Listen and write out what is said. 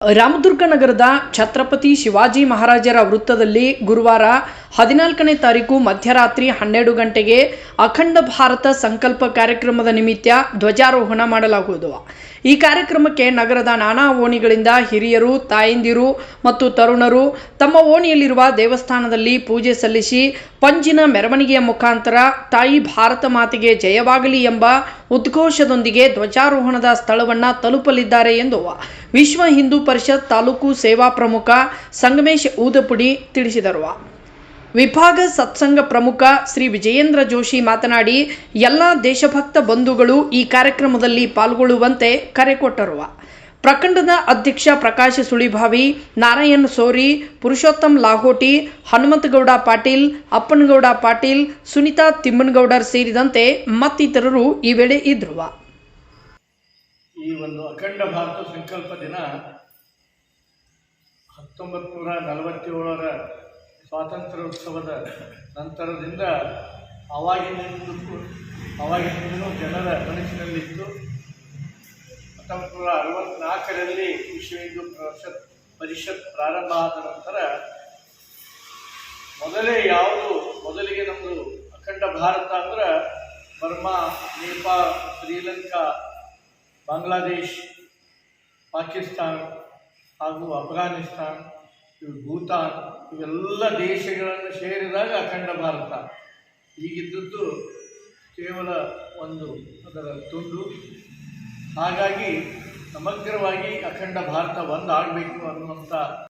ರಾಮದುರ್ಗ ನಗರದ ಛತ್ರಪತಿ ಶಿವಾಜಿ ಮಹಾರಾಜರ ವೃತ್ತದಲ್ಲಿ ಗುರುವಾರ 14ನೇ ತಾರೀಕು ಮಧ್ಯರಾತ್ರಿ 12 ಗಂಟೆಗೆ ಅಖಂಡ ಭಾರತ ಸಂಕಲ್ಪ ಕಾರ್ಯಕ್ರಮದ ನಿಮಿತ್ತ ಧ್ವಜಾರೋಹಣ ಮಾಡಲಾಗುವುದು. ಈ ಕಾರ್ಯಕ್ರಮಕ್ಕೆ ನಗರದ ನಾನಾ ಓಣಿಗಳಿಂದ ಹಿರಿಯರು, ತಾಯಂದಿರು ಮತ್ತು ತರುಣರು ತಮ್ಮ ಓಣಿಯಲ್ಲಿರುವ ದೇವಸ್ಥಾನದಲ್ಲಿ ಪೂಜೆ ಸಲ್ಲಿಸಿ ಪಂಜಿನ ಮೆರವಣಿಗೆಯ ಮುಖಾಂತರ ತಾಯಿ ಭಾರತ ಮಾತೆಗೆ ಜಯವಾಗಲಿ ಎಂಬ ಉದ್ಘೋಷದೊಂದಿಗೆ ಧ್ವಜಾರೋಹಣದ ಸ್ಥಳವನ್ನು ತಲುಪಲಿದ್ದಾರೆ ಎಂದು ವಿಶ್ವ ಹಿಂದೂ ಪರಿಷತ್ ತಾಲೂಕು ಸೇವಾ ಪ್ರಮುಖ ಸಂಗಮೇಶ್ ಊದಪುಡಿ ತಿಳಿಸಿದರು. ವಿಭಾಗ ಸತ್ಸಂಗ ಪ್ರಮುಖ ಶ್ರೀ ವಿಜಯೇಂದ್ರ ಜೋಶಿ ಮಾತನಾಡಿ, ಎಲ್ಲ ದೇಶಭಕ್ತ ಬಂಧುಗಳು ಈ ಕಾರ್ಯಕ್ರಮದಲ್ಲಿ ಪಾಲ್ಗೊಳ್ಳುವಂತೆ ಕರೆ ಕೊಟ್ಟರು. ಪ್ರಖಂಡದ ಅಧ್ಯಕ್ಷ ಪ್ರಕಾಶ್ ಸುಳಿಭಾವಿ, ನಾರಾಯಣ್ ಸೋರಿ, ಪುರುಷೋತ್ತಮ್ ಲಾಹೋಟಿ, ಹನುಮಂತಗೌಡ ಪಾಟೀಲ್, ಅಪ್ಪನಗೌಡ ಪಾಟೀಲ್, ಸುನಿತಾ ತಿಮ್ಮನಗೌಡರ್ ಸೇರಿದಂತೆ ಮತ್ತಿತರರು ಈ ವೇಳೆ ಇದ್ದರು. ಈ ಒಂದು ಅಖಂಡ ಭಾರತ ಸಂಕಲ್ಪ ದಿನ 1947ರ ಸ್ವಾತಂತ್ರ್ಯೋತ್ಸವದ ನಂತರದಿಂದ ಅವಾಗಿನಿಂದಲೂ ಜನರ ಮನಸ್ಸಿನಲ್ಲಿತ್ತು. 1964ರಲ್ಲಿ ವಿಶ್ವ ಹಿಂದೂ ಪರಿಷತ್ ಪ್ರಾರಂಭ ಆದ ನಂತರ ಮೊದಲಿಗೆ ನಮ್ಮದು ಅಖಂಡ ಭಾರತ ಅಂದ್ರೆ ಬರ್ಮಾ, ನೇಪಾಳ, ಶ್ರೀಲಂಕಾ, ಬಾಂಗ್ಲಾದೇಶ್, ಪಾಕಿಸ್ತಾನ್ ಹಾಗೂ ಅಫ್ಘಾನಿಸ್ತಾನ್, ಭೂತಾನ್ ಇವೆಲ್ಲ ದೇಶಗಳನ್ನು ಸೇರಿದಾಗ ಅಖಂಡ ಭಾರತ. ಈಗಿದ್ದದ್ದು ಕೇವಲ ಅದರ ತುಂಡು. ಹಾಗಾಗಿ ಸಮಗ್ರವಾಗಿ ಅಖಂಡ ಭಾರತ ಒಂದಾಗಬೇಕು ಅನ್ನುವಂಥ